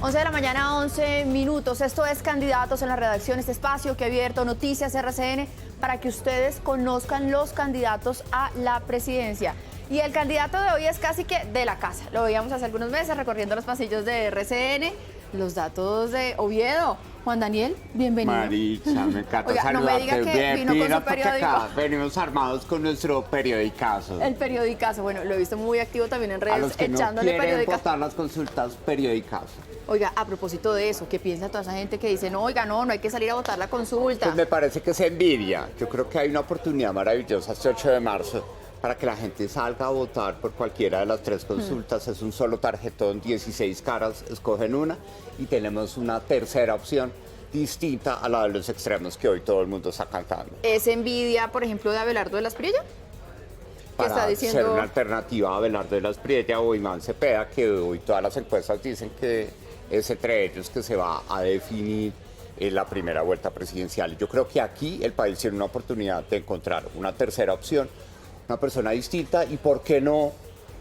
11 de la mañana, 11 minutos. Esto es Candidatos en la Redacción, este espacio que ha abierto Noticias RCN para que ustedes conozcan los candidatos a la presidencia. Y el candidato de hoy es casi que de la casa. Lo veíamos hace algunos meses recorriendo los pasillos de RCN. Los datos de Oviedo. Juan Daniel, bienvenido. Maritza, me encanta Oiga, saludarte. no me diga que vino con su porque periódico. acá venimos armados con nuestro periodicazo. El periodicazo, bueno, lo he visto muy activo también en A redes, los que no echándole quieren periodicazo. votar las consultas, periodicazo. Oiga, a propósito de eso, ¿qué piensa toda esa gente que dice, no, oiga, no hay que salir a votar la consulta? Pues me parece que es envidia. Yo creo que hay una oportunidad maravillosa este 8 de marzo para que la gente salga a votar por cualquiera de las tres consultas. Es un solo tarjetón, 16 caras, escogen una y tenemos una tercera opción distinta a la de los extremos que hoy todo el mundo está cantando. ¿Es envidia, por ejemplo, de Abelardo de las Priella? Para está diciendo ser una alternativa a Abelardo de las Priella o Iván Cepeda, que hoy todas las encuestas dicen que es entre ellos que se va a definir la primera vuelta presidencial. Yo creo que aquí el país tiene una oportunidad de encontrar una tercera opción, una persona distinta y, ¿por qué no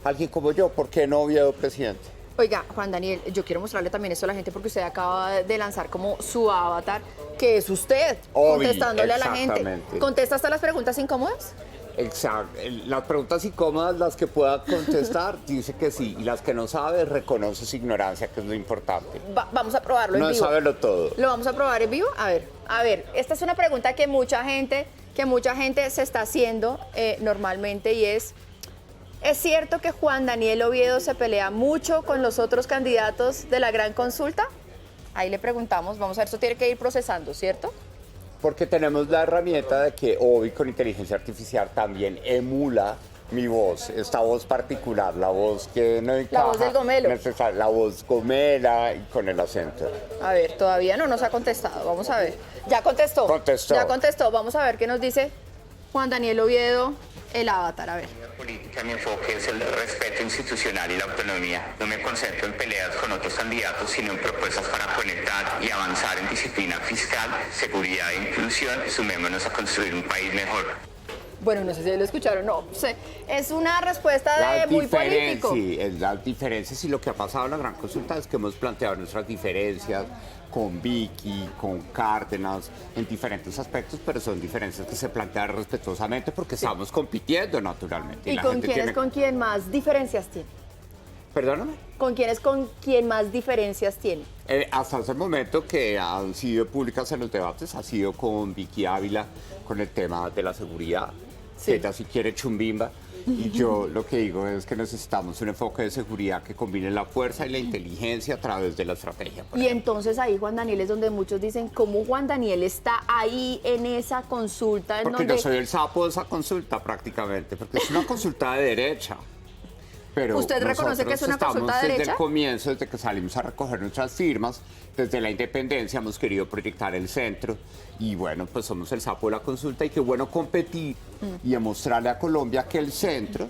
alguien como yo? ¿Por qué no Oviedo presidente? Oiga, Juan Daniel, yo quiero mostrarle también esto a la gente porque usted acaba de lanzar como su avatar, que es usted, contestándole a la gente. Exactamente. ¿Contesta hasta las preguntas incómodas? Exacto. Las preguntas incómodas, las que pueda contestar, dice que sí. Y las que no sabe, reconoce su ignorancia, que es lo importante. Vamos a probarlo en No vivo. es saberlo todo. ¿Lo vamos a probar en vivo? A ver, esta es una pregunta que mucha gente se está haciendo normalmente y ¿es cierto que Juan Daniel Oviedo se pelea mucho con los otros candidatos de la gran consulta? Ahí le preguntamos, vamos a ver, esto tiene que ir procesando, ¿cierto? Porque tenemos la herramienta de que hoy con inteligencia artificial también emula mi voz, esta voz particular, la voz que no encaja. La voz del gomelo. La voz gomela y con el acento. A ver, todavía no nos ha contestado, vamos a ver. Ya contestó. Contestó. Ya contestó, vamos a ver qué nos dice Juan Daniel Oviedo, el avatar, a ver. Política, mi enfoque es el respeto institucional y la autonomía. No me concentro en peleas con otros candidatos, sino en propuestas para conectar y avanzar en disciplina fiscal, seguridad e inclusión. Sumémonos a construir un país mejor. Bueno, no sé si lo escucharon, no sé. Es una respuesta de muy político. Sí, las diferencias y lo que ha pasado en la gran consulta es que hemos planteado nuestras diferencias con Vicky, con Cárdenas, en diferentes aspectos, pero son diferencias que se plantean respetuosamente porque estamos compitiendo naturalmente. ¿Y la con gente quién es tiene... con quien más diferencias tiene? Perdóname. ¿Con quién es con quien más diferencias tiene? Hasta ese momento que han sido públicas en los debates ha sido con Vicky Ávila, con el tema de la seguridad, Sí. que ella sí quiere chumbimba. Y yo lo que digo es que necesitamos un enfoque de seguridad que combine la fuerza y la inteligencia a través de la estrategia. Y entonces ahí Juan Daniel es donde muchos dicen, ¿cómo Juan Daniel está ahí en esa consulta? Porque donde... yo soy el sapo de esa consulta prácticamente, porque es una consulta de derecha. Pero ¿Usted reconoce que es una consulta de desde derecha? el comienzo, desde que salimos a recoger nuestras firmas, desde la independencia hemos querido proyectar el centro y bueno, pues somos el sapo de la consulta y qué bueno competir y demostrarle a Colombia que el centro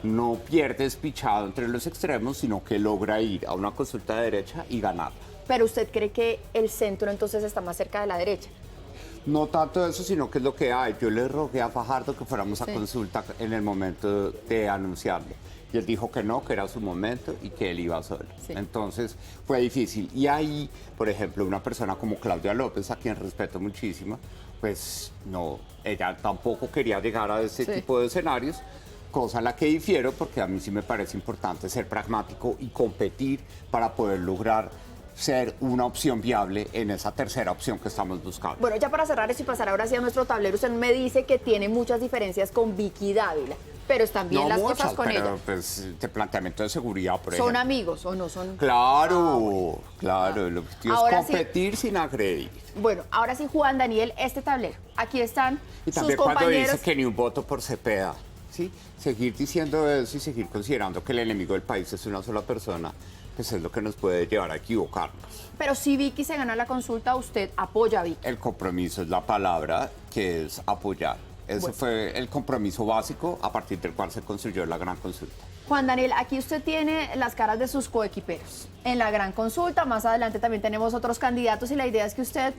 no pierde despichado entre los extremos, sino que logra ir a una consulta de derecha y ganar. Pero ¿usted cree que el centro entonces está más cerca de la derecha? No tanto eso, sino que es lo que hay. Yo le rogué a Fajardo que fuéramos a Sí. consulta en el momento de anunciarlo. Y él dijo que no, que era su momento y que él iba solo. Sí. Entonces fue difícil. Y ahí, por ejemplo, una persona como Claudia López, a quien respeto muchísimo, pues no, ella tampoco quería llegar a ese Sí. tipo de escenarios, cosa en la que difiero, porque a mí sí me parece importante ser pragmático y competir para poder lograr ser una opción viable en esa tercera opción que estamos buscando. Bueno, ya para cerrar eso y pasar ahora sí a nuestro tablero, usted me dice que tiene muchas diferencias con Vicky Dávila, pero están bien no las muchas, cosas con pero ella. pues de planteamiento de seguridad, por ¿Son ejemplo. amigos o no son? Claro, claro, el objetivo Ahora es sí. competir sin agredir. Bueno, ahora sí, Juan Daniel, este tablero. Aquí están Y sus también cuando compañeros. dice que ni un voto por Cepeda, ¿sí? Seguir diciendo eso y seguir considerando que el enemigo del país es una sola persona, pues es lo que nos puede llevar a equivocarnos. Pero si Vicky se gana la consulta, usted apoya a Vicky. El compromiso es la palabra, que es apoyar. Ese Bueno. fue el compromiso básico a partir del cual se construyó la gran consulta. Juan Daniel, aquí usted tiene las caras de sus coequiperos. En la gran consulta, más adelante también tenemos otros candidatos y la idea es que usted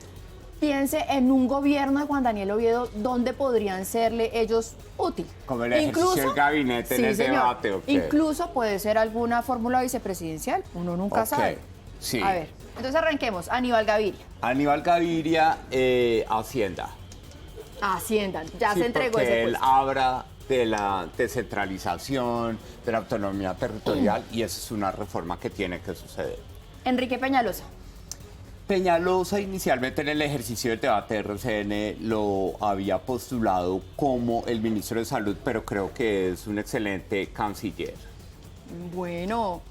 piense en un gobierno de Juan Daniel Oviedo donde podrían serle ellos útiles. Como el ejercicio del gabinete en el señor. debate, ¿o qué? Incluso puede ser alguna fórmula vicepresidencial, uno nunca Ok, sabe. sí. A ver. Entonces arranquemos. Aníbal Gaviria. Aníbal Gaviria, Hacienda. Hacienda, ya Sí, se entregó porque ese él puesto. habla de la descentralización, de la autonomía territorial, y esa es una reforma que tiene que suceder. Enrique Peñalosa. Peñalosa inicialmente en el ejercicio del debate de RCN lo había postulado como el ministro de Salud, pero creo que es un excelente canciller. Bueno,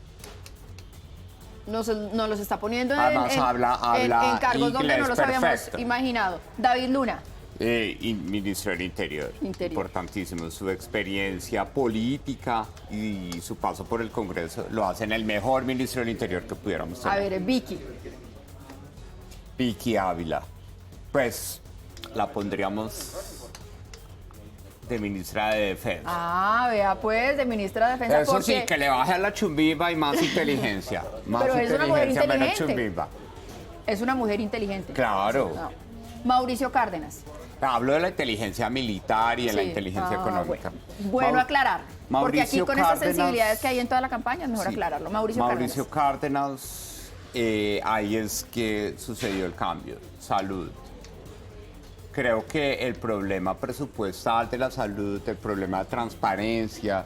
nos los está poniendo Además, habla en cargos donde no inglés los habíamos perfecto. imaginado. David Luna. Y ministro del Interior. Importantísimo. Su experiencia política y su paso por el Congreso lo hacen el mejor ministro del Interior que pudiéramos tener. A ver, Vicky. Vicky Ávila. Pues la pondríamos de ministra de Defensa. Ah, vea pues, de ministra de Defensa. Eso porque... sí, que le baje a la chumbimba y más inteligencia. Más Pero es una mujer inteligencia, menos inteligente. chumbimba. Es una mujer inteligente. Claro. No. Mauricio Cárdenas. Hablo de la inteligencia militar y de la Sí. inteligencia económica. Bueno aclarar. Porque aquí Mauricio con estas Cárdenas- sensibilidades que hay en toda la campaña es mejor Sí. aclararlo. Mauricio Cárdenas, ahí es que sucedió el cambio. Salud. Creo que el problema presupuestal de la salud, el problema de transparencia,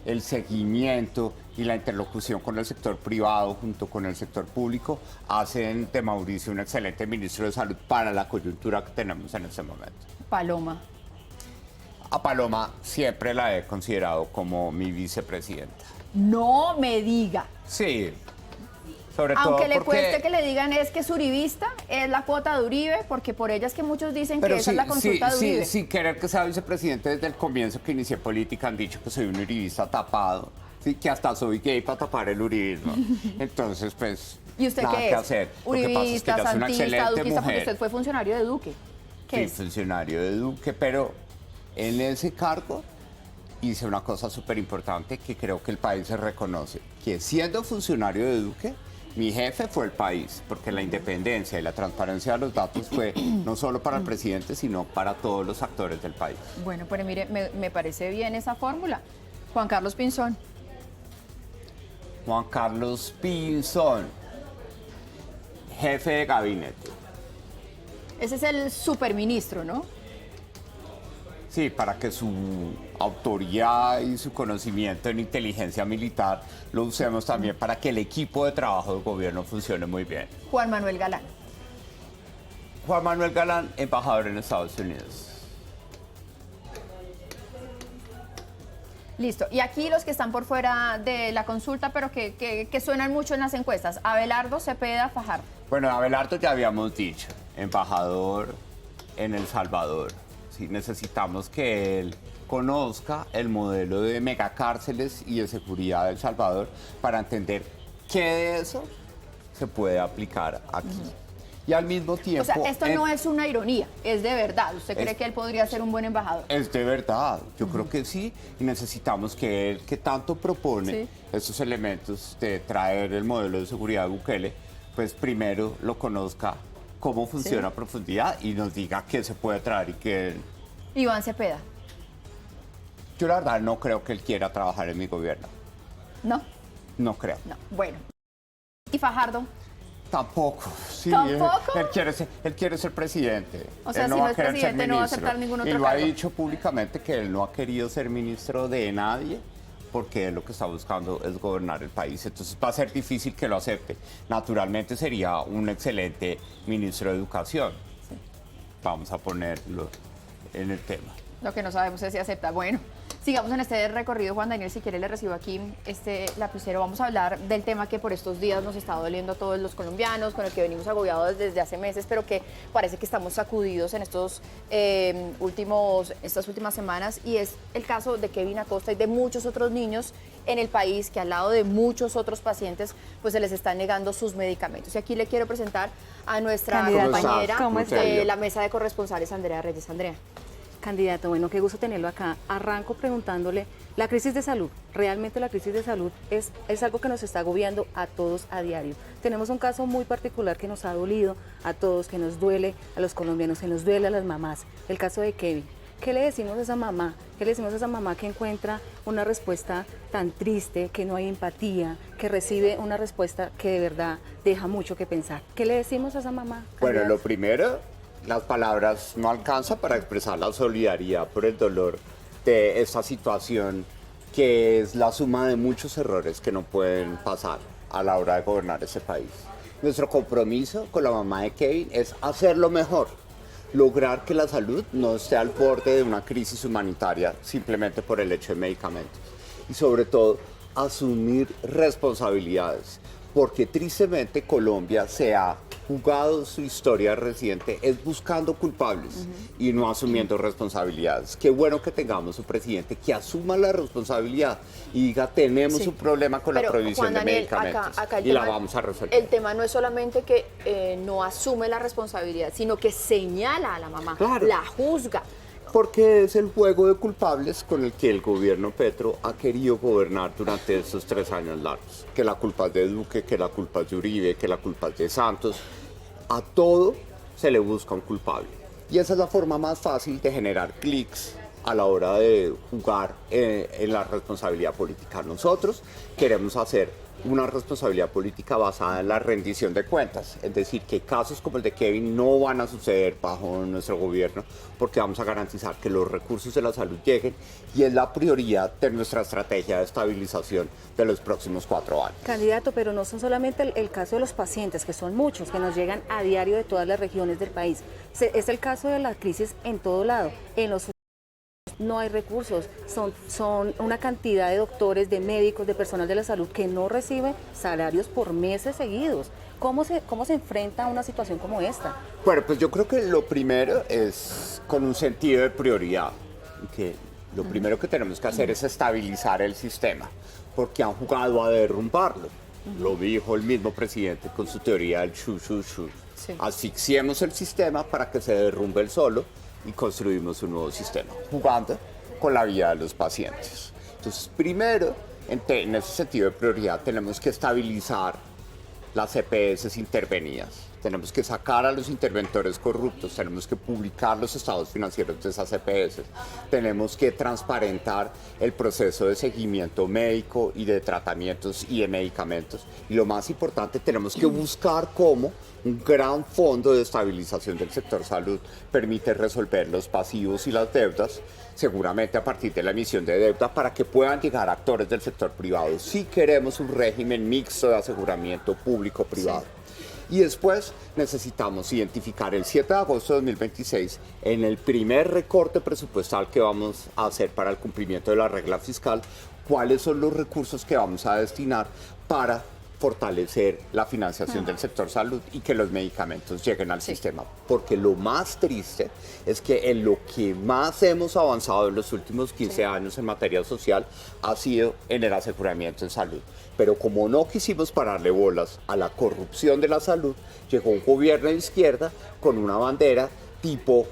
el seguimiento y la interlocución con el sector privado junto con el sector público hacen de Mauricio un excelente ministro de Salud para la coyuntura que tenemos en este momento. Paloma. A Paloma siempre la he considerado como mi vicepresidenta. No me diga. Sí, sobre todo Aunque le porque... cueste que le digan es que es uribista, es la cuota de Uribe, porque por ella es que muchos dicen que esa es la consulta de Uribe. sin querer que sea vicepresidente desde el comienzo que inicié política han dicho que soy un uribista tapado, sí, que hasta soy gay para tapar el uribismo. Entonces, pues, ¿Y usted nada qué que es? hacer. Lo que pasa es que Uribista, ella es una santista, excelente duquista, porque mujer. usted fue funcionario de Duque. ¿Qué Sí, es? funcionario de Duque, pero en ese cargo hice una cosa súper importante que creo que el país se reconoce, que siendo funcionario de Duque, mi jefe fue el país, porque la independencia y la transparencia de los datos fue no solo para el presidente, sino para todos los actores del país. Bueno, pero mire, me parece bien esa fórmula. Juan Carlos Pinzón. Juan Carlos Pinzón, jefe de gabinete. Ese es el superministro, ¿no? Sí, para que su autoridad y su conocimiento en inteligencia militar lo usemos también para que el equipo de trabajo del gobierno funcione muy bien. Juan Manuel Galán. Juan Manuel Galán, embajador en Estados Unidos. Listo. Y aquí los que están por fuera de la consulta, pero que suenan mucho en las encuestas. Abelardo Cepeda Fajardo. Bueno, Abelardo ya habíamos dicho, embajador en El Salvador. Sí, necesitamos que él conozca el modelo de megacárceles y de seguridad de El Salvador para entender qué de eso se puede aplicar aquí. Y al mismo tiempo... O sea, esto no es una ironía, es de verdad. ¿Usted cree Es- que él podría ser un buen embajador? Es de verdad, yo creo que sí, y necesitamos que él, que tanto propone Sí. estos elementos de traer el modelo de seguridad de Bukele, pues primero lo conozca cómo funciona a profundidad y nos diga qué se puede traer y qué... Iván Cepeda. Yo la verdad no creo que él quiera trabajar en mi gobierno, No, no creo. no. Bueno. ¿Y Fajardo? Tampoco, sí, ¿Tampoco? Él quiere ser presidente. O sea, Él si va no a es querer ser presidente, no va a ministro. aceptar ningún otro Y lo ha cargo. dicho públicamente que él no ha querido ser ministro de nadie porque él lo que está buscando es gobernar el país. Entonces va a ser difícil que lo acepte. Naturalmente sería un excelente ministro de Educación. Vamos a ponerlo en el tema. Lo que no sabemos es si acepta. Bueno, sigamos en este recorrido. Juan Daniel, si quiere le recibo aquí este lapicero. Vamos a hablar del tema que por estos días nos está doliendo a todos los colombianos, con el que venimos agobiados desde hace meses, pero que parece que estamos sacudidos en estas últimas semanas, y es el caso de Kevin Acosta y de muchos otros niños en el país que al lado de muchos otros pacientes pues se les están negando sus medicamentos. Y aquí le quiero presentar a nuestra Candidata. compañera ¿Cómo está? de la mesa de corresponsales, Andrea Reyes. Andrea. Candidato, bueno, qué gusto tenerlo acá. Arranco preguntándole, la crisis de salud, realmente la crisis de salud es algo que nos está agobiando a todos a diario. Tenemos un caso muy particular que nos ha dolido a todos, que nos duele a los colombianos, que nos duele a las mamás, el caso de Kevin. ¿Qué le decimos a esa mamá ¿Qué le decimos a esa mamá que encuentra una respuesta tan triste, que no hay empatía, que recibe una respuesta que de verdad deja mucho que pensar? ¿Qué le decimos a esa mamá? Bueno, Candidato? lo primero, las palabras no alcanzan para expresar la solidaridad por el dolor de esta situación que es la suma de muchos errores que no pueden pasar a la hora de gobernar ese país. Nuestro compromiso con la mamá de Kevin es hacerlo mejor, lograr que la salud no esté al borde de una crisis humanitaria simplemente por el hecho de medicamentos y sobre todo asumir responsabilidades, porque tristemente Colombia se ha jugado su historia reciente es buscando culpables y no asumiendo responsabilidades. Qué bueno que tengamos un presidente que asuma la responsabilidad y diga tenemos Sí. un problema con la Pero, prohibición Juan de Daniel, medicamentos acá el y la tema- vamos a resolver. El tema no es solamente que no asume la responsabilidad, sino que señala a la mamá, Claro. la juzga. Porque es el juego de culpables con el que el gobierno Petro ha querido gobernar durante estos 3 años largos. Que la culpa es de Duque, que la culpa es de Uribe, que la culpa es de Santos. A todo se le busca un culpable. Y esa es la forma más fácil de generar clics a la hora de jugar en la responsabilidad política. Nosotros queremos hacer una responsabilidad política basada en la rendición de cuentas, es decir, que casos como el de Kevin no van a suceder bajo nuestro gobierno porque vamos a garantizar que los recursos de la salud lleguen y es la prioridad de nuestra estrategia de estabilización de los próximos 4 años. Candidato, pero no son solamente el caso de los pacientes, que son muchos, que nos llegan a diario de todas las regiones del país. Es el caso de la crisis en todo lado. En los no hay recursos, son una cantidad de doctores, de médicos, de personal de la salud que no recibe salarios por meses seguidos. ¿Cómo se enfrenta a una situación como esta? Bueno, pues yo creo que lo primero es con un sentido de prioridad, que lo primero que tenemos que hacer es estabilizar el sistema, porque han jugado a derrumbarlo. Lo dijo el mismo presidente con su teoría del shu. Sí. Asfixiemos el sistema para que se derrumbe el solo y construimos un nuevo sistema, jugando con la vida de los pacientes. Entonces, primero, en ese sentido de prioridad, tenemos que estabilizar las EPS intervenidas. Tenemos que sacar a los interventores corruptos, tenemos que publicar los estados financieros de esas EPS, tenemos que transparentar el proceso de seguimiento médico y de tratamientos y de medicamentos. Y lo más importante, tenemos que buscar cómo un gran fondo de estabilización del sector salud permite resolver los pasivos y las deudas, seguramente a partir de la emisión de deuda, para que puedan llegar actores del sector privado. Si queremos un régimen mixto de aseguramiento público-privado. Sí. Y después necesitamos identificar el 7 de agosto de 2026, en el primer recorte presupuestal que vamos a hacer para el cumplimiento de la regla fiscal, cuáles son los recursos que vamos a destinar para fortalecer la financiación del sector salud y que los medicamentos lleguen al sistema. Porque lo más triste es que en lo que más hemos avanzado en los últimos 15 años en materia social ha sido en el aseguramiento en salud. Pero como no quisimos pararle bolas a la corrupción de la salud, llegó un gobierno de izquierda con una bandera tipo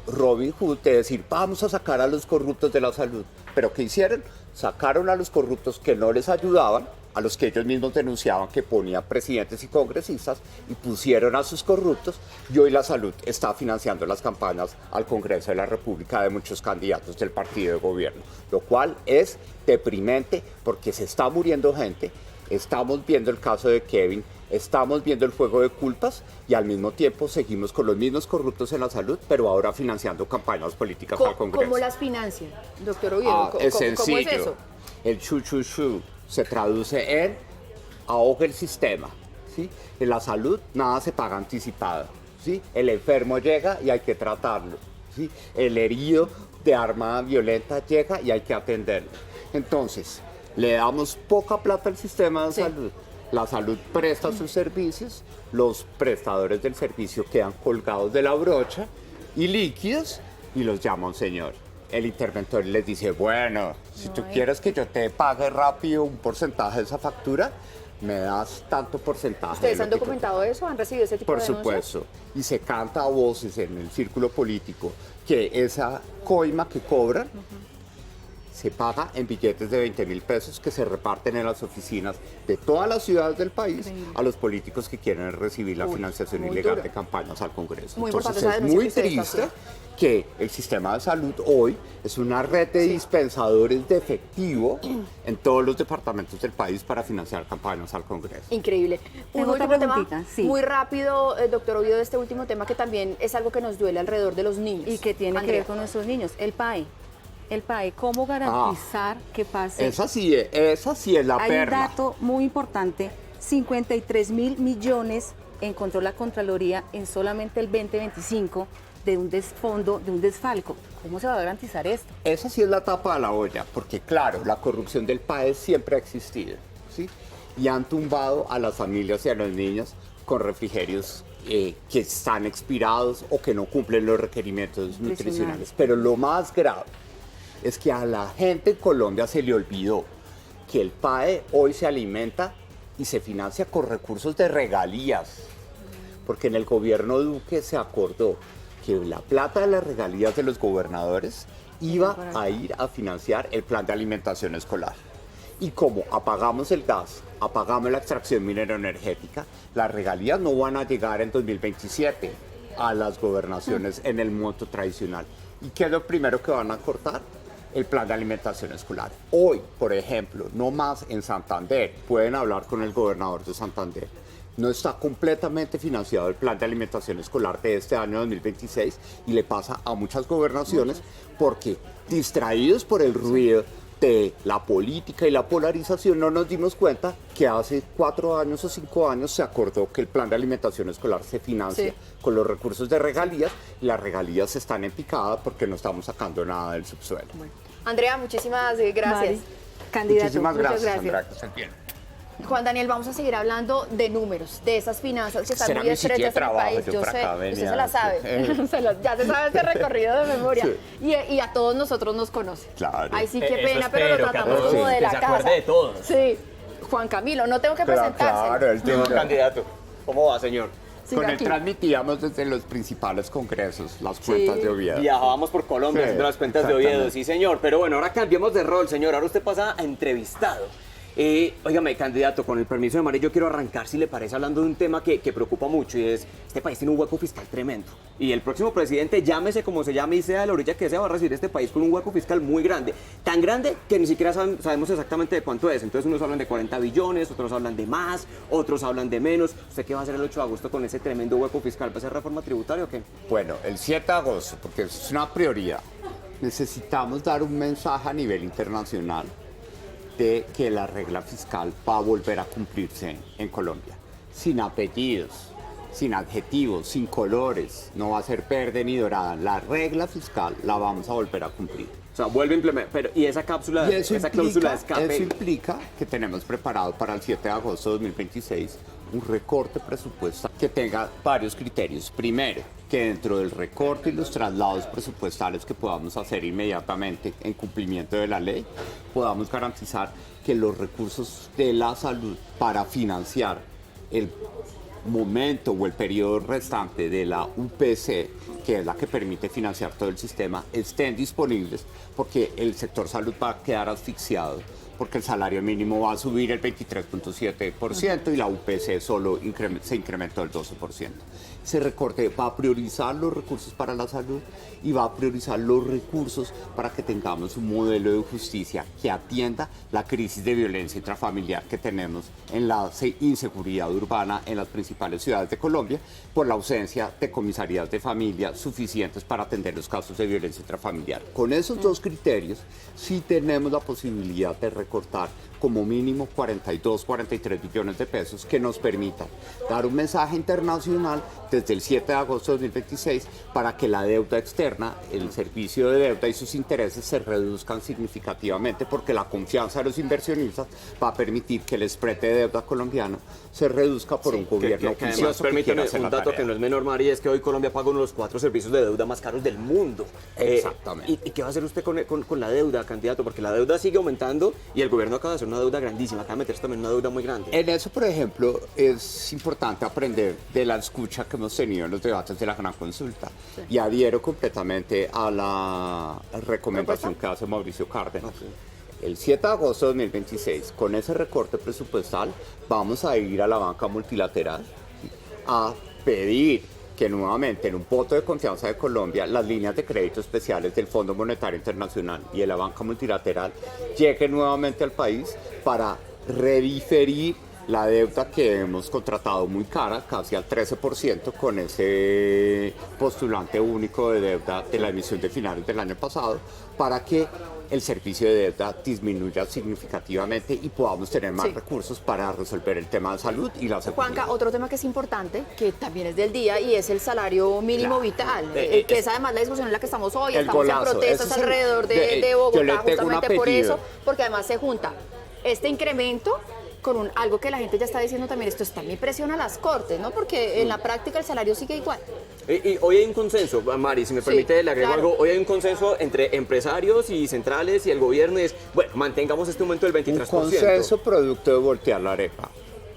Robin Hood, de decir, vamos a sacar a los corruptos de la salud. Pero ¿qué hicieron? Sacaron a los corruptos que no les ayudaban, a los que ellos mismos denunciaban que ponían presidentes y congresistas, y pusieron a sus corruptos, y hoy la salud está financiando las campañas al Congreso de la República de muchos candidatos del partido de gobierno, lo cual es deprimente porque se está muriendo gente. Estamos viendo el caso de Kevin, estamos viendo el juego de culpas y al mismo tiempo seguimos con los mismos corruptos en la salud, pero ahora financiando campañas políticas al Congreso. ¿Cómo las financian, doctor Oviedo? Es ¿Cómo sencillo. es eso? El shu se traduce en ahoga el sistema. ¿Sí? En la salud nada se paga anticipado. ¿Sí? El enfermo llega y hay que tratarlo. ¿Sí? El herido de arma violenta llega y hay que atenderlo. Entonces, le damos poca plata al sistema de salud. La salud presta sus servicios, los prestadores del servicio quedan colgados de la brocha y líquidos y los llama un señor. El interventor les dice, bueno, si tú quieres que yo te pague rápido un porcentaje de esa factura, me das tanto porcentaje. ¿Ustedes han documentado eso? ¿Han recibido ese tipo de denuncias? Por supuesto. Y se canta a voces en el círculo político que esa coima que cobran se paga en billetes de 20.000 pesos que se reparten en las oficinas de todas las ciudades del país a los políticos que quieren recibir la financiación muy ilegal duro. de campañas al Congreso. Muy Entonces importante esa es denuncia muy que usted está triste haciendo. que el sistema de salud hoy es una red de dispensadores de efectivo en todos los departamentos del país para financiar campañas al Congreso. Increíble. Un Tengo otra último tema, preguntita, sí. muy rápido, doctor Oviedo, de este último tema que también es algo que nos duele alrededor de los niños. Y que tiene que Andrea. ver con nuestros niños. El PAE. El PAE, ¿cómo garantizar que pase? Esa sí es la Hay un perla. dato muy importante, 53.000 millones encontró la Contraloría en solamente el 2025 de un desfondo, de un desfalco. ¿Cómo se va a garantizar esto? Esa sí es la tapa de la olla, porque claro, la corrupción del país siempre ha existido, ¿sí? Y han tumbado a las familias y a los niños con refrigerios que están expirados o que no cumplen los requerimientos nutricionales. Pero lo más grave es que a la gente en Colombia se le olvidó que el PAE hoy se alimenta y se financia con recursos de regalías, porque en el gobierno Duque se acordó que la plata de las regalías de los gobernadores iba a ir a financiar el plan de alimentación escolar. Y como apagamos el gas, apagamos la extracción minero-energética, las regalías no van a llegar en 2027 a las gobernaciones en el monto tradicional. ¿Y qué es lo primero que van a cortar? El plan de alimentación escolar. Hoy, por ejemplo, no más en Santander, pueden hablar con el gobernador de Santander, no está completamente financiado el plan de alimentación escolar de este año 2026 y le pasa a muchas gobernaciones porque distraídos por el ruido de la política y la polarización no nos dimos cuenta que hace 4 años o 5 años se acordó que el plan de alimentación escolar se financia con los recursos de regalías y las regalías están en picada porque no estamos sacando nada del subsuelo. Andrea, muchísimas gracias. Mari, candidato, Muchísimas muchas gracias, Andrea, que estén bien. Juan Daniel, vamos a seguir hablando de números, de esas finanzas que están Será muy mi sitio de estrechas en el trabajo, país. yo Yo por sé, acá usted venía, se la sabe. Ya se sabe este recorrido de memoria. Sí. Y a todos nosotros nos conoce. Claro. Ay, sí, qué Eso pena, pero lo espero, que a tratamos todos como de que la se casa. acuerde de todos. Sí. Juan Camilo, no tengo que Pero presentarse. claro, el Señor candidato, ¿cómo va, señor? Siga Con él aquí. transmitíamos desde los principales congresos las cuentas de Oviedo. Viajábamos por Colombia Sí, haciendo las cuentas de Oviedo, exactamente. sí señor. Pero bueno, ahora cambiemos de rol, señor. Ahora usted pasa a entrevistado. Óigame, candidato, con el permiso de Mari, yo quiero arrancar, si le parece, hablando de un tema que preocupa mucho y es, este país tiene un hueco fiscal tremendo. Y el próximo presidente, llámese como se llame y sea de la orilla que sea, va a recibir este país con un hueco fiscal muy grande. Tan grande que ni siquiera sabemos exactamente de cuánto es. Entonces unos hablan de 40 billones, otros hablan de más, otros hablan de menos. ¿Usted qué va a hacer el 8 de agosto con ese tremendo hueco fiscal? ¿Va a hacer reforma tributaria o qué? Bueno, el 7 de agosto, porque es una prioridad, necesitamos dar un mensaje a nivel internacional de que la regla fiscal va a volver a cumplirse en Colombia. Sin apellidos, sin adjetivos, sin colores, no va a ser verde ni dorada. La regla fiscal la vamos a volver a cumplir. O sea, vuelve a implementar. Pero, ¿y esa cápsula, Y eso esa cláusula de implica, escape? eso implica que tenemos preparado para el 7 de agosto de 2026 un recorte presupuestal que tenga varios criterios. Primero, que dentro del recorte y los traslados presupuestales que podamos hacer inmediatamente en cumplimiento de la ley, podamos garantizar que los recursos de la salud para financiar el momento o el periodo restante de la UPC, que es la que permite financiar todo el sistema, estén disponibles porque el sector salud va a quedar asfixiado, porque el salario mínimo va a subir el 23.7% y la UPC solo se incrementó el 12%. Ese recorte va a priorizar los recursos para la salud y va a priorizar los recursos para que tengamos un modelo de justicia que atienda la crisis de violencia intrafamiliar que tenemos en la inseguridad urbana en las principales ciudades de Colombia por la ausencia de comisarías de familia suficientes para atender los casos de violencia intrafamiliar. Con esos dos criterios sí tenemos la posibilidad de recortar como mínimo 43 billones de pesos que nos permitan dar un mensaje internacional desde el 7 de agosto de 2026 para que la deuda externa, el servicio de deuda y sus intereses se reduzcan significativamente porque la confianza de los inversionistas va a permitir que el spread de deuda colombiano se reduzca por un gobierno que además, juicioso que quiera permítame hacer un la dato tarea. que no es menor, Mari, es que hoy Colombia paga uno de los 4 servicios de deuda más caros del mundo. Exactamente. ¿Y qué va a hacer usted con la deuda, candidato? Porque la deuda sigue aumentando Y el gobierno acaba de hacer una deuda grandísima, acaba de meterse también una deuda muy grande. En eso, por ejemplo, es importante aprender de la escucha que hemos tenido en los debates de la gran consulta. Y adhiero completamente a la recomendación que hace Mauricio Cárdenas. El 7 de agosto de 2026, con ese recorte presupuestal, vamos a ir a la banca multilateral a pedir que nuevamente en un voto de confianza de Colombia las líneas de crédito especiales del Fondo Monetario Internacional y de la banca multilateral lleguen nuevamente al país para rediferir la deuda que hemos contratado muy cara, casi al 13% con ese postulante único de deuda de la emisión de finales del año pasado, para que el servicio de deuda disminuya significativamente y podamos tener más recursos para resolver el tema de salud y la seguridad. Juanca, otro tema que es importante, que también es del día, y es el salario mínimo vital, que es además la discusión en la que estamos hoy, estamos en protestas alrededor de Bogotá, justamente por eso, porque además se junta este incremento con algo que la gente ya está diciendo también, esto también presiona a las cortes, ¿no? Porque en la práctica el salario sigue igual. Y hoy hay un consenso, Mari, si me permite le agrego algo, hoy hay un consenso entre empresarios y centrales y el gobierno y es, bueno, mantengamos este aumento del 23%. Un consenso producto de voltear la arepa.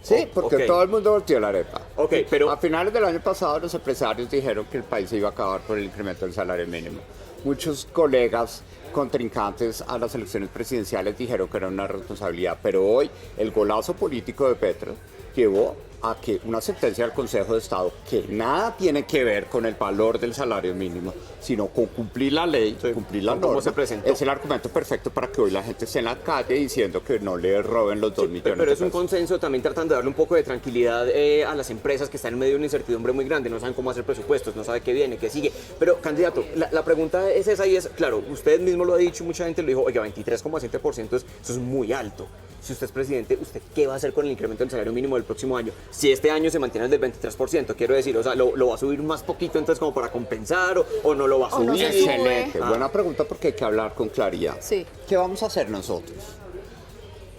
Sí, porque todo el mundo volteó la arepa. Pero a finales del año pasado los empresarios dijeron que el país se iba a acabar por el incremento del salario mínimo. Muchos colegas contrincantes a las elecciones presidenciales dijeron que era una responsabilidad, pero hoy el golazo político de Petro llevó a que una sentencia del Consejo de Estado, que nada tiene que ver con el valor del salario mínimo, sino con cumplir la ley, cumplir la norma, es el argumento perfecto para que hoy la gente esté en la calle diciendo que no le roben los 2 millones. Pero es un consenso también tratando de darle un poco de tranquilidad a las empresas que están en medio de una incertidumbre muy grande, no saben cómo hacer presupuestos, no saben qué viene, qué sigue. Pero, candidato, la pregunta es esa y es, claro, usted mismo lo ha dicho, mucha gente lo dijo, oiga, 23,7%, eso es muy alto. Si usted es presidente, ¿usted qué va a hacer con el incremento del salario mínimo del próximo año? Si este año se mantiene el del 23%, quiero decir, o sea, ¿lo va a subir más poquito entonces como para compensar o no lo va a subir? No se Excelente, buena pregunta porque hay que hablar con claridad. Sí. ¿Qué vamos a hacer nosotros?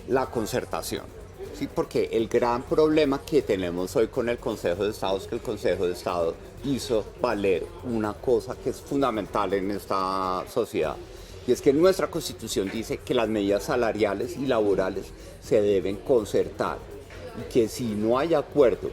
La concertación. Sí, porque el gran problema que tenemos hoy con el Consejo de Estado es que el Consejo de Estado hizo valer una cosa que es fundamental en esta sociedad. Y es que nuestra Constitución dice que las medidas salariales y laborales se deben concertar y que si no hay acuerdo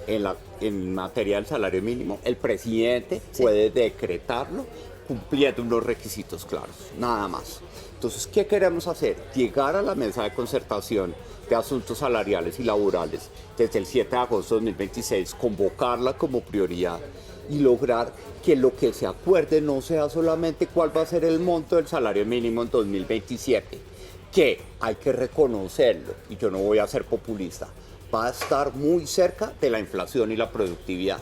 en materia del salario mínimo, el presidente puede decretarlo cumpliendo unos requisitos claros, nada más. Entonces, ¿qué queremos hacer? Llegar a la mesa de concertación de asuntos salariales y laborales desde el 7 de agosto de 2026, convocarla como prioridad y lograr que lo que se acuerde no sea solamente cuál va a ser el monto del salario mínimo en 2027, que hay que reconocerlo, y yo no voy a ser populista, va a estar muy cerca de la inflación y la productividad,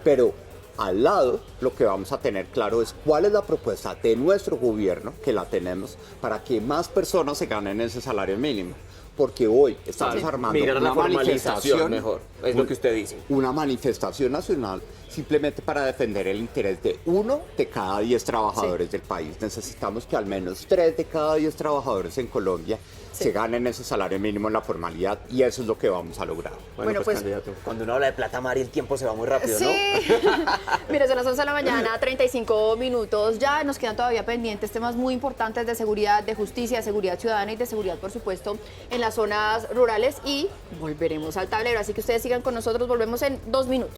pero al lado lo que vamos a tener claro es cuál es la propuesta de nuestro gobierno, que la tenemos, para que más personas se ganen ese salario mínimo. Porque hoy estamos armando una manifestación, mejor, es lo que usted dice. Una manifestación nacional simplemente para defender el interés de 1 de cada 10 trabajadores del país. Necesitamos que al menos 3 de cada 10 trabajadores en Colombia se ganen ese salario mínimo en la formalidad y eso es lo que vamos a lograr. Bueno, pues candidato, cuando uno habla de plata, Mari, el tiempo se va muy rápido, ¿no? Mire, son las 11 de la mañana, 35 minutos. Ya nos quedan todavía pendientes temas muy importantes de seguridad, de justicia, de seguridad ciudadana y de seguridad, por supuesto, en las zonas rurales y volveremos al tablero. Así que ustedes sigan con nosotros, volvemos en 2 minutos.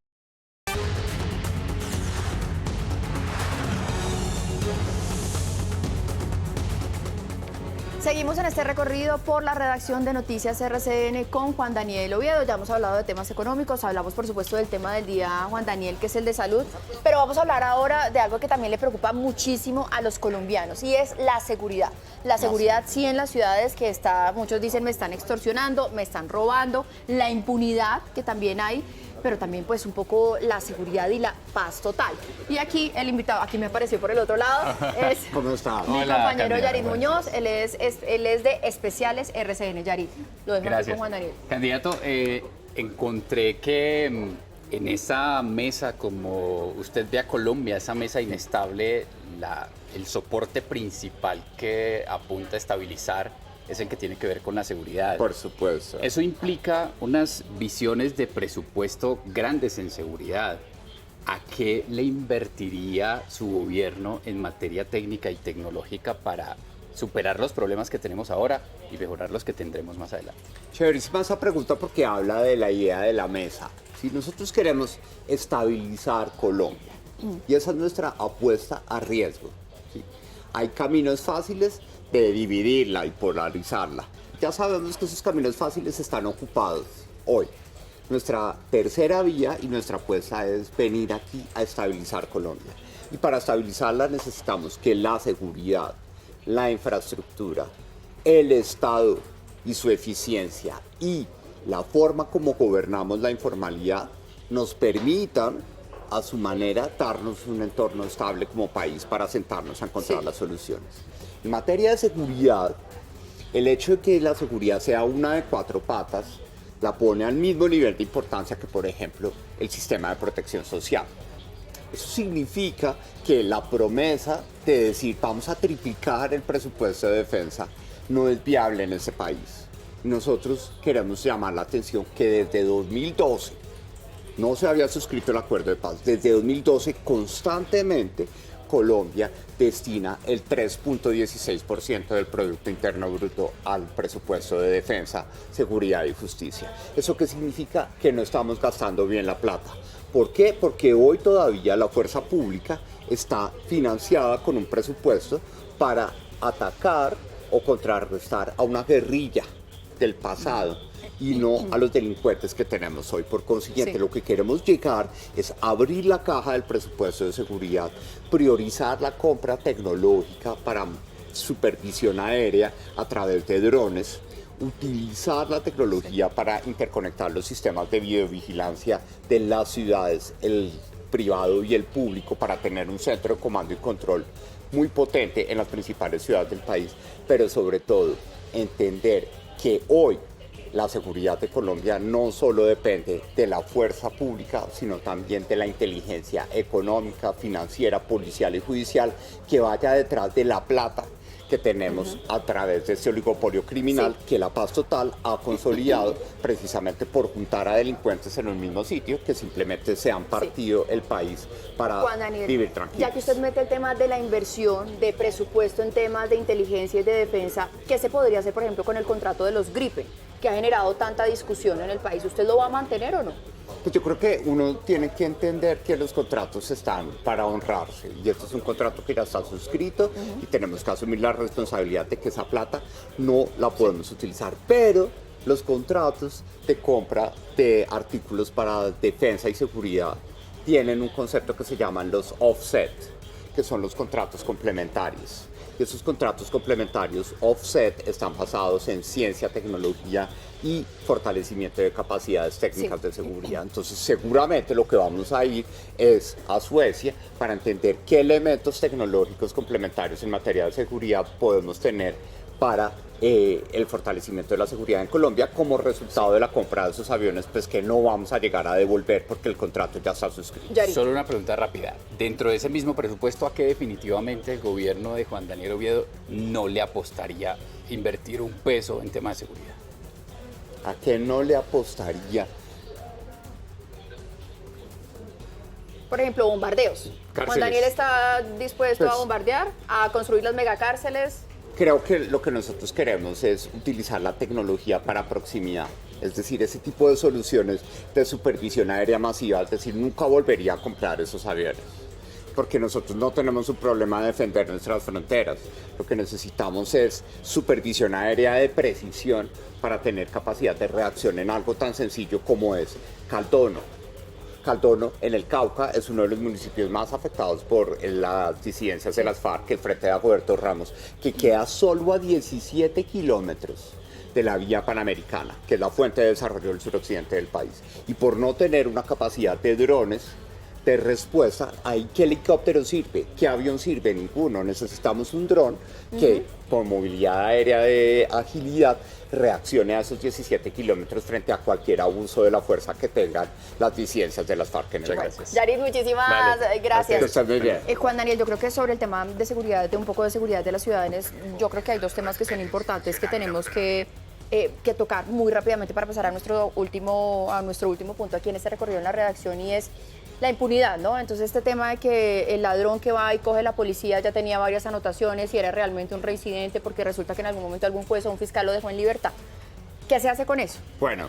Seguimos en este recorrido por la redacción de Noticias RCN con Juan Daniel Oviedo. Ya hemos hablado de temas económicos, hablamos por supuesto del tema del día, Juan Daniel, que es el de salud, pero vamos a hablar ahora de algo que también le preocupa muchísimo a los colombianos y es la seguridad. La seguridad sí en las ciudades que muchos dicen me están extorsionando, me están robando, la impunidad que también hay, pero también pues un poco la seguridad y la paz total. Y aquí el invitado, aquí me apareció por el otro lado, es ¿Cómo está? mi compañero Yarit Muñoz, él es de Especiales RCN. Yarit, lo dejo aquí con Juan Daniel. Candidato, encontré que en esa mesa, como usted ve a Colombia, esa mesa inestable, el soporte principal que apunta a estabilizar es el que tiene que ver con la seguridad. Por supuesto. Eso implica unas visiones de presupuesto grandes en seguridad. ¿A qué le invertiría su gobierno en materia técnica y tecnológica para superar los problemas que tenemos ahora y mejorar los que tendremos más adelante. Chéverísima esa pregunta porque habla de la idea de la mesa. Si nosotros queremos estabilizar Colombia, y esa es nuestra apuesta a riesgo, ¿sí? Hay caminos fáciles de dividirla y polarizarla. Ya sabemos que esos caminos fáciles están ocupados hoy. Nuestra tercera vía y nuestra apuesta es venir aquí a estabilizar Colombia. Y para estabilizarla necesitamos que la seguridad, la infraestructura, el Estado y su eficiencia y la forma como gobernamos la informalidad nos permitan a su manera darnos un entorno estable como país para sentarnos a encontrar las soluciones. En materia de seguridad, el hecho de que la seguridad sea una de 4 patas la pone al mismo nivel de importancia que, por ejemplo, el sistema de protección social. Eso significa que la promesa de decir vamos a triplicar el presupuesto de defensa no es viable en ese país. Nosotros queremos llamar la atención que desde 2012 no se había suscrito el acuerdo de paz. Desde 2012 constantemente Colombia destina el 3.16% del Producto Interno Bruto al presupuesto de defensa, seguridad y justicia. ¿Eso qué significa? Que no estamos gastando bien la plata. ¿Por qué? Porque hoy todavía la fuerza pública está financiada con un presupuesto para atacar o contrarrestar a una guerrilla del pasado y no a los delincuentes que tenemos hoy. Por consiguiente, lo que queremos llegar es abrir la caja del presupuesto de seguridad, priorizar la compra tecnológica para supervisión aérea a través de drones, utilizar la tecnología para interconectar los sistemas de videovigilancia de las ciudades, el privado y el público, para tener un centro de comando y control muy potente en las principales ciudades del país, pero sobre todo entender que hoy la seguridad de Colombia no solo depende de la fuerza pública, sino también de la inteligencia económica, financiera, policial y judicial que vaya detrás de la plata que tenemos a través de este oligopolio criminal que la Paz Total ha consolidado precisamente por juntar a delincuentes en un mismo sitio que simplemente se han partido el país para vivir tranquilos. Ya que usted mete el tema de la inversión, de presupuesto en temas de inteligencia y de defensa, ¿qué se podría hacer, por ejemplo, con el contrato de los Gripen, que ha generado tanta discusión en el país? ¿Usted lo va a mantener o no? Pues yo creo que uno tiene que entender que los contratos están para honrarse y este es un contrato que ya está suscrito y tenemos que asumir la responsabilidad de que esa plata no la podemos utilizar, pero los contratos de compra de artículos para defensa y seguridad tienen un concepto que se llaman los offset, que son los contratos complementarios. Y esos contratos complementarios offset están basados en ciencia, tecnología y fortalecimiento de capacidades técnicas de seguridad. Entonces, seguramente lo que vamos a ir es a Suecia para entender qué elementos tecnológicos complementarios en materia de seguridad podemos tener para el fortalecimiento de la seguridad en Colombia como resultado de la compra de esos aviones, pues que no vamos a llegar a devolver porque el contrato ya está suscrito. Solo una pregunta rápida. Dentro de ese mismo presupuesto, ¿a qué definitivamente el gobierno de Juan Daniel Oviedo no le apostaría invertir un peso en temas de seguridad? ¿A qué no le apostaría? Por ejemplo, bombardeos. Juan Daniel está dispuesto a bombardear, a construir las megacárceles. Creo que lo que nosotros queremos es utilizar la tecnología para proximidad, es decir, ese tipo de soluciones de supervisión aérea masiva, es decir, nunca volvería a comprar esos aviones, porque nosotros no tenemos un problema de defender nuestras fronteras, lo que necesitamos es supervisión aérea de precisión para tener capacidad de reacción en algo tan sencillo como es Caldono. Caldono, en el Cauca, es uno de los municipios más afectados por las disidencias de las FARC, el Frente de Dagoberto Ramos, que queda solo a 17 kilómetros de la vía panamericana, que es la fuente de desarrollo del suroccidente del país. Y por no tener una capacidad de drones de respuesta, ¿ahí qué helicóptero sirve? ¿Qué avión sirve? Ninguno. Necesitamos un dron que, con movilidad aérea de agilidad, reaccione a esos 17 kilómetros frente a cualquier abuso de la fuerza que tengan las disidencias de las FARC en el país. Yarit, muchísimas gracias. Estás muy bien. Juan Daniel, yo creo que sobre el tema de seguridad, de un poco de seguridad de las ciudades, yo creo que hay dos temas que son importantes que tenemos que tocar muy rápidamente para pasar a nuestro último punto aquí en este recorrido en la redacción, y es la impunidad, ¿no? Entonces este tema de que el ladrón que va y coge la policía ya tenía varias anotaciones y era realmente un reincidente porque resulta que en algún momento algún juez o un fiscal lo dejó en libertad. ¿Qué se hace con eso? Bueno,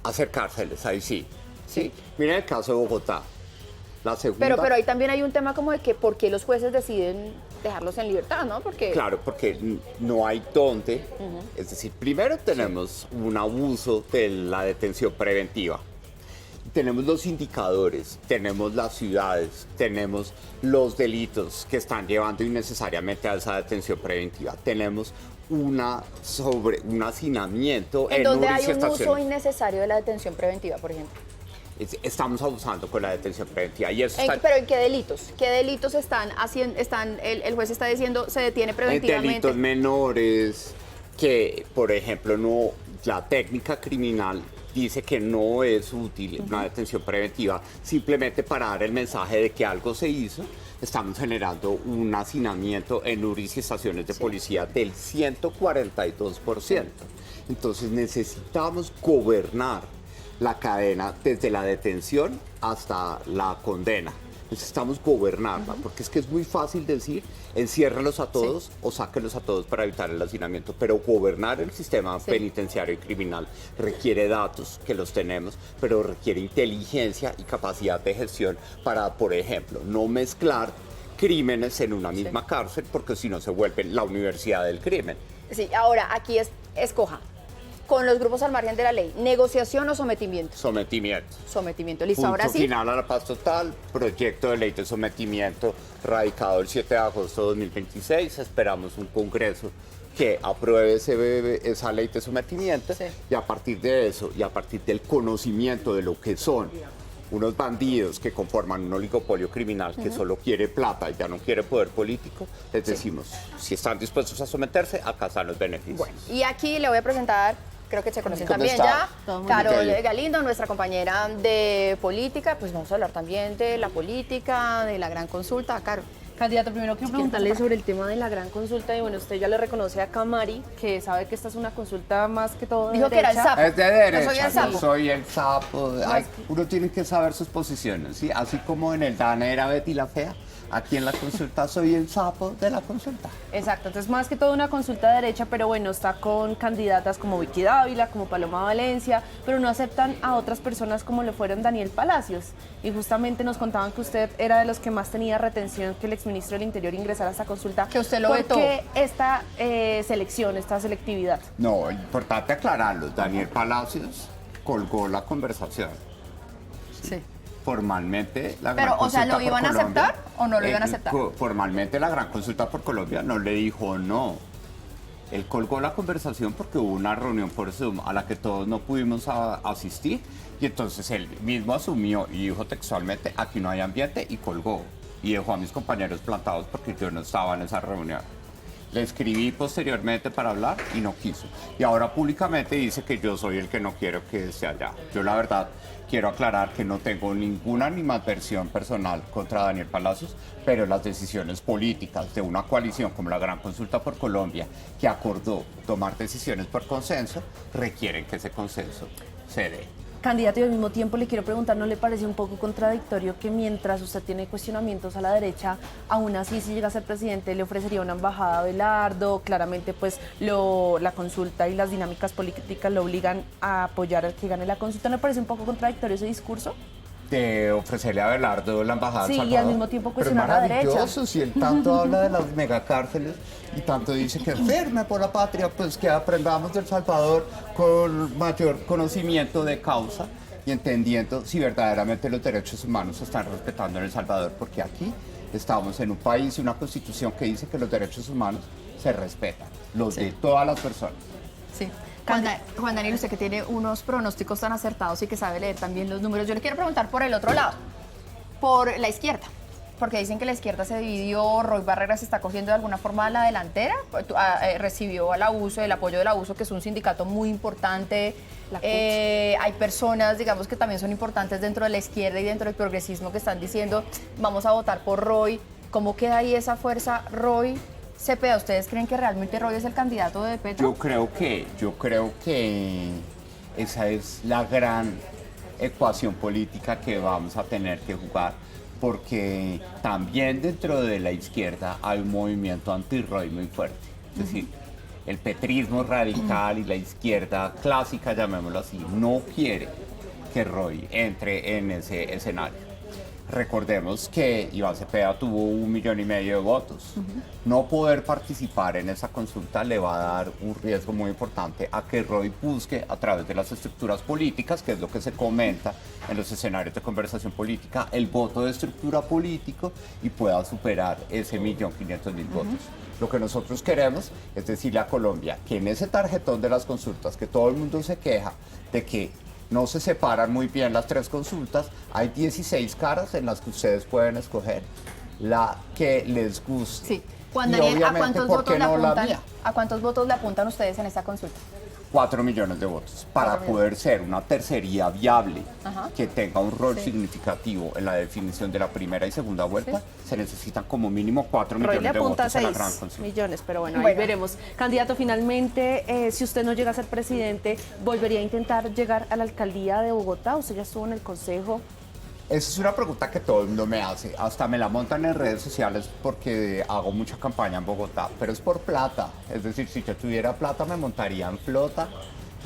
acercárseles, ahí sí. Sí. Mira el caso de Bogotá. La segunda. Pero ahí también hay un tema como de que por qué los jueces deciden dejarlos en libertad, ¿no? Porque Claro, porque no hay dónde. Es decir, primero tenemos un abuso de la detención preventiva. Tenemos los indicadores, tenemos las ciudades, tenemos los delitos que están llevando innecesariamente a esa detención preventiva. Tenemos un hacinamiento en donde URIs hay y un uso estaciones. innecesario de la detención preventiva, por ejemplo. Estamos abusando con la detención preventiva. Y eso está ¿Pero en qué delitos? ¿Qué delitos están haciendo? El juez está diciendo se detiene en preventivamente. delitos menores, que por ejemplo no, la técnica criminal dice que no es útil una detención preventiva simplemente para dar el mensaje de que algo se hizo. Estamos generando un hacinamiento en URIs y estaciones de policía del 142%. Entonces necesitamos gobernar la cadena desde la detención hasta la condena. Necesitamos gobernarla, porque es que es muy fácil decir enciérralos a todos o sáquenlos a todos para evitar el hacinamiento, pero gobernar el sistema penitenciario y criminal requiere datos, que los tenemos, pero requiere inteligencia y capacidad de gestión para, por ejemplo, no mezclar crímenes en una misma cárcel, porque si no se vuelve la universidad del crimen. Sí, ahora aquí escoja. Con los grupos al margen de la ley, ¿negociación o sometimiento? Sometimiento. Sometimiento, listo. Punto Ahora sí. final a la paz total, proyecto de ley de sometimiento radicado el 7 de agosto de 2026. Esperamos un congreso que apruebe esa ley de sometimiento y a partir de eso y a partir del conocimiento de lo que son unos bandidos que conforman un oligopolio criminal que solo quiere plata y ya no quiere poder político, les decimos, si están dispuestos a someterse, acá están los beneficios. Bueno, y aquí le voy a presentar, creo que se conocen ¿Cómo también está? ya, Carol Galindo, nuestra compañera de política. Pues vamos a hablar también de la política, de la gran consulta. Carol. Candidato, primero quiero preguntarle sobre el tema de la gran consulta y bueno, usted ya le reconoce a Camari que sabe que esta es una consulta más que todo de Dijo que era el derecha. sapo. Es de derecha, Yo soy el sapo. soy el sapo. Uno tiene que saber sus posiciones, ¿sí? Así como en el DANE era Betty la Fea, aquí en la consulta soy el sapo de la consulta. Exacto, entonces más que todo una consulta de derecha, pero bueno, está con candidatas como Vicky Dávila, como Paloma Valencia, pero no aceptan a otras personas como lo fueron Daniel Palacios. Y justamente nos contaban que usted era de los que más tenía retención que el exministro del Interior ingresara a esta consulta. Que usted lo ¿Por vetó. qué esta selección, esta selectividad? No, importante aclararlo, Daniel Palacios colgó la conversación. Sí. Formalmente la Pero, Gran o sea, Consulta ¿lo por iban a Colombia, aceptar o no lo iban a aceptar? Formalmente la Gran Consulta por Colombia no le dijo no. Él colgó la conversación porque hubo una reunión por Zoom a la que todos no pudimos asistir y entonces él mismo asumió y dijo textualmente aquí no hay ambiente y colgó y dejó a mis compañeros plantados porque yo no estaba en esa reunión. Le escribí posteriormente para hablar y no quiso. Y ahora públicamente dice que yo soy el que no quiero que esté allá. Yo la verdad quiero aclarar que no tengo ninguna animadversión personal contra Daniel Palacios, pero las decisiones políticas de una coalición como la Gran Consulta por Colombia, que acordó tomar decisiones por consenso, requieren que ese consenso se dé. Candidato, y al mismo tiempo le quiero preguntar, ¿no le parece un poco contradictorio que mientras usted tiene cuestionamientos a la derecha, aún así si llega a ser presidente le ofrecería una embajada a Abelardo? Claramente pues la consulta y las dinámicas políticas lo obligan a apoyar al que gane la consulta. ¿No le parece un poco contradictorio ese discurso? De ofrecerle a Abelardo la embajada Sí, al y Salvador. al mismo tiempo Pero cuestionar a la derecha. maravilloso, si él tanto habla de las megacárceles y tanto dice que firme por la patria, pues que aprendamos del Salvador con mayor conocimiento de causa y entendiendo si verdaderamente los derechos humanos se están respetando en El Salvador, porque aquí estamos en un país y una constitución que dice que los derechos humanos se respetan, los de todas las personas. Sí. Juan Daniel, usted que tiene unos pronósticos tan acertados y que sabe leer también los números, yo le quiero preguntar por el otro lado, por la izquierda, porque dicen que la izquierda se dividió, Roy Barreras está cogiendo de alguna forma la delantera, recibió al abuso, el apoyo del abuso, que es un sindicato muy importante. Hay personas, digamos, que también son importantes dentro de la izquierda y dentro del progresismo que están diciendo, vamos a votar por Roy. ¿Cómo queda ahí esa fuerza, Roy Cepeda? ¿Ustedes creen que realmente Roy es el candidato de Petro? Yo creo que esa es la gran ecuación política que vamos a tener que jugar, porque también dentro de la izquierda hay un movimiento anti-Roy muy fuerte. Es decir, el petrismo radical y la izquierda clásica, llamémoslo así, no quiere que Roy entre en ese escenario. Recordemos que Iván Cepeda tuvo 1,5 millones de votos. No poder participar en esa consulta le va a dar un riesgo muy importante a que Roy busque a través de las estructuras políticas, que es lo que se comenta en los escenarios de conversación política, el voto de estructura político y pueda superar ese 1.500.000 votos. Lo que nosotros queremos es decirle a Colombia que en ese tarjetón de las consultas, que todo el mundo se queja de que no se separan muy bien las 3 consultas, hay 16 caras en las que ustedes pueden escoger la que les guste. Sí. Juan Y Daniel, ¿a obviamente, cuántos ¿por votos qué le no la apuntan? mía? ¿A cuántos votos le apuntan ustedes en esta consulta? 4 millones de votos para poder ser una tercería viable Ajá. que tenga un rol Sí. significativo en la definición de la primera y segunda vuelta. Se necesitan como mínimo 4 Roy millones le de apunta votos en la 6 gran consulta. millones, pero bueno, ahí Bueno. veremos. Candidato, finalmente, si usted no llega a ser presidente, ¿volvería a intentar llegar a la alcaldía de Bogotá? ¿Usted ya estuvo en el consejo? Esa es una pregunta que todo el mundo me hace. Hasta me la montan en redes sociales porque hago mucha campaña en Bogotá, pero es por plata. Es decir, si yo tuviera plata me montaría en flota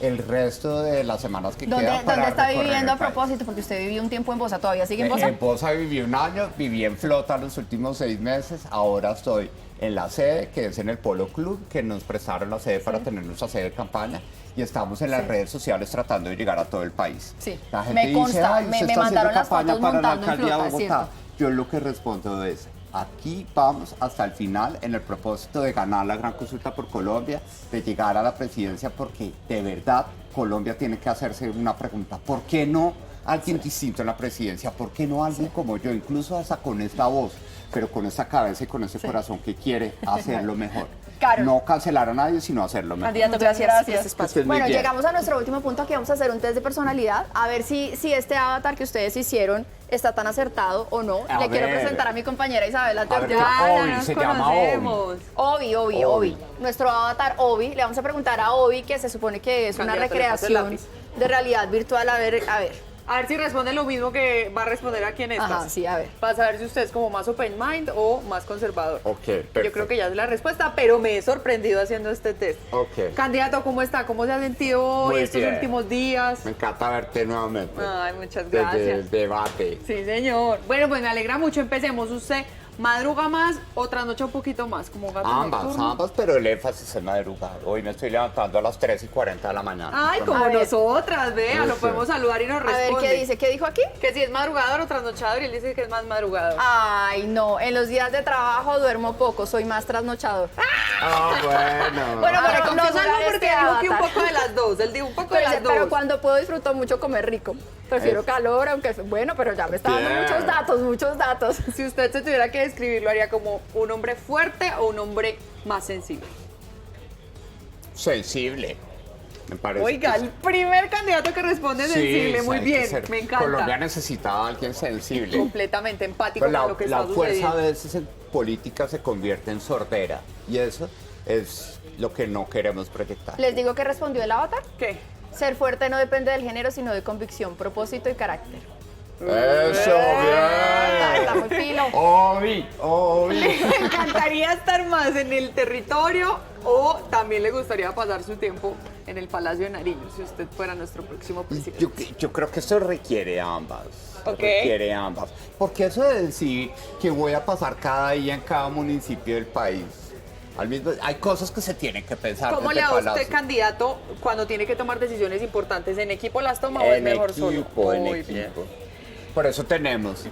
el resto de las semanas que ¿Dónde, quedan para ¿dónde está recorrer viviendo a el país. propósito? Porque usted vivió un tiempo en Bosa, ¿todavía sigue en Bosa? En Bosa viví 1 año, viví en flota los últimos 6 meses. Ahora estoy en la sede, que es en el Polo Club, que nos prestaron la sede para tener nuestra sede de campaña. Y estamos en las redes sociales tratando de llegar a todo el país. Sí, La gente me consta, dice, "Ay, me usted está mandaron haciendo las campaña fotos para la montando en alcaldía flota, de es Bogotá". cierto. Yo lo que respondo es, aquí vamos hasta el final en el propósito de ganar la gran consulta por Colombia, de llegar a la presidencia, porque de verdad Colombia tiene que hacerse una pregunta. ¿Por qué no alguien distinto en la presidencia? ¿Por qué no alguien como yo, incluso hasta con esta voz, pero con esta cabeza y con ese corazón que quiere hacerlo mejor? Claro. No cancelar a nadie, sino hacerlo mejor. Candidato, Muchas gracias por gracias. este espacio. Estés muy Bueno, bien. llegamos a nuestro último punto. Aquí vamos a hacer un test de personalidad. A ver si este avatar que ustedes hicieron está tan acertado o no. A Le quiero ver. presentar a mi compañera Isabela A ver, Teortega. Obi, se llama Obi. Obi. Nuestro avatar Obi. Le vamos a preguntar a Obi, que se supone que es una Candidato, le paso el recreación lápiz. de realidad virtual. A ver. A ver si responde lo mismo que va a responder aquí en estas. Ajá, sí, a ver. Para saber si usted es como más open mind o más conservador. Ok, Yo perfecto. creo que ya es la respuesta, pero me he sorprendido haciendo este test. Ok. Candidato, ¿cómo está? ¿Cómo se ha sentido hoy, Muy estos bien. últimos días? Me encanta verte nuevamente. Ay, muchas Desde gracias. el debate. Sí, señor. Bueno, pues me alegra mucho. Empecemos. ¿Usted madruga más o trasnocha un poquito más? Como gato nocturno? Ambas, pero el énfasis es madrugar. Hoy me estoy levantando a las 3:40 de la mañana. Ay, Entonces, como A ver. nosotras, vea, Sí, lo sí. podemos saludar y nos A ver, responde. ¿qué dice? ¿Qué dijo aquí? Que si es madrugador o trasnochador y él dice que es más madrugador. Ay, no. En los días de trabajo duermo poco. Soy más trasnochador. bueno. Bueno, Ah, para no configurar salvo porque este dijo que un avatar. poco de las dos. Él dijo un poco de Pero, las dos. pero cuando puedo disfruto mucho comer rico. Prefiero calor, aunque bueno, pero ya me está dando Bien. muchos datos. Si usted se tuviera que describir, ¿lo haría como un hombre fuerte o un hombre más sensible? Sensible. Me parece. Oiga, que el primer candidato que responde sí, sensible, sí, muy hay que bien, ser. me encanta. Colombia necesitaba a alguien sensible. Completamente empático Pues con lo que la está fuerza sucediendo. a veces en política se convierte en sordera. Y eso es lo que no queremos proyectar. Les digo que respondió el avatar. ¿Qué? Ser fuerte no depende del género, sino de convicción, propósito y carácter. Eso, bien. Está muy filo. Obi. ¿Le encantaría estar más en el territorio o también le gustaría pasar su tiempo en el Palacio de Nariño si usted fuera nuestro próximo presidente? Yo creo que eso requiere ambas. Ok. Requiere ambas. Porque eso de decir que voy a pasar cada día en cada municipio del país. Hay cosas que se tienen que pensar. ¿Cómo desde le va el usted, Palacio. candidato, cuando tiene que tomar decisiones importantes? ¿En equipo las toma o es En mejor equipo, solo? en Muy equipo. bien. Por eso tenemos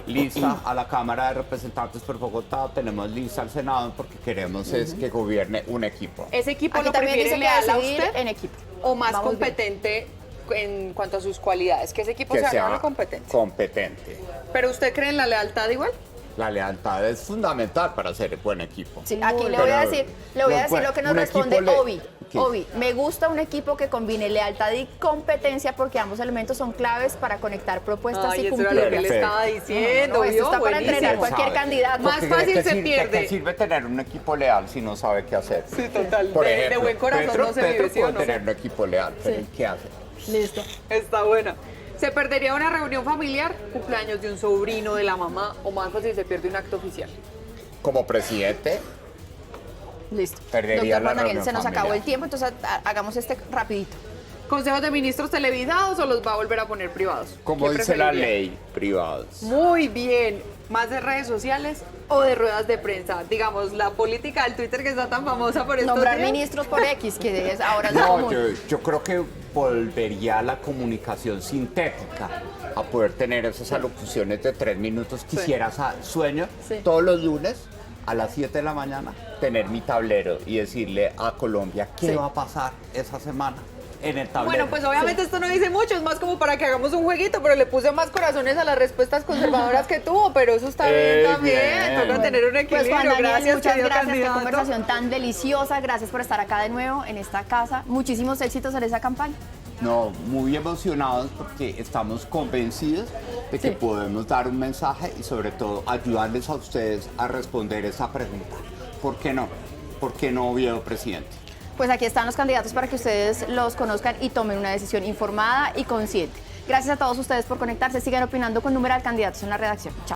lista a la Cámara de Representantes por Bogotá, tenemos lista al Senado, porque queremos es que gobierne un equipo. ¿Ese equipo Aquí lo también prefiere dice que leal a decidir usted en equipo. o más Vamos bien. competente en cuanto a sus cualidades? Que ese equipo Que sea sea leal o competente. competente. ¿Pero usted cree en la lealtad igual? La lealtad es fundamental para ser buen equipo. Sí, aquí le Pero voy a decir, lo que nos un responde equipo Obi. ¿Qué? Obi, me gusta un equipo que combine lealtad y competencia porque ambos elementos son claves para conectar propuestas Ay, y eso era lo que cumplirlas. le Perfecto. estaba diciendo. No, esto ¿vio? está para Buenísimo. entrenar cualquier Sabe. candidato. Más Porque fácil ¿de qué se sirve- pierde. ¿De qué sirve tener un equipo leal si no sabe qué hacer? Sí, total. Por De ejemplo, buen corazón Petro, no se Petro vive, ¿sí o puede no? tener un equipo leal, pero ¿y qué hace? Listo. Está buena. ¿Se perdería una reunión familiar, cumpleaños de un sobrino, de la mamá, o más fácil se pierde un acto oficial? Como presidente, Listo. Perdería Doctor la Juan Daniel, reunión se nos familiar. acabó el tiempo, entonces hagamos este rapidito. ¿Consejos de ministros televisados o los va a volver a poner privados? como ¿Qué dice la preferiría? ley, privados. Muy bien. ¿Más de redes sociales o de ruedas de prensa? Digamos, la política del Twitter que está tan famosa por estos Nombrar días. ministros por X, que es ahora es lo No, común. yo creo que volvería a la comunicación sintética, a poder tener esas alocuciones de 3 minutos. Quisiera, sueño Sí. todos los lunes a las 7 de la mañana tener mi tablero y decirle a Colombia qué Sí. va a pasar esa semana en el tablero. Bueno, pues obviamente esto no dice mucho, es más como para que hagamos un jueguito, pero le puse más corazones a las respuestas conservadoras que tuvo, pero eso está bien también, bien. toca tener un Pues equilibrio. Juan Daniel, Gracias, muchas querido gracias, qué candidato. conversación tan deliciosa, gracias por estar acá de nuevo en esta casa, muchísimos éxitos en esa campaña. No, muy emocionados porque estamos convencidos de que Sí. podemos dar un mensaje y sobre todo ayudarles a ustedes a responder esa pregunta. ¿Por qué no? ¿Por qué no Oviedo presidente? Pues aquí están los candidatos para que ustedes los conozcan y tomen una decisión informada y consciente. Gracias a todos ustedes por conectarse, sigan opinando con Numeral Candidatos en la redacción. Chao.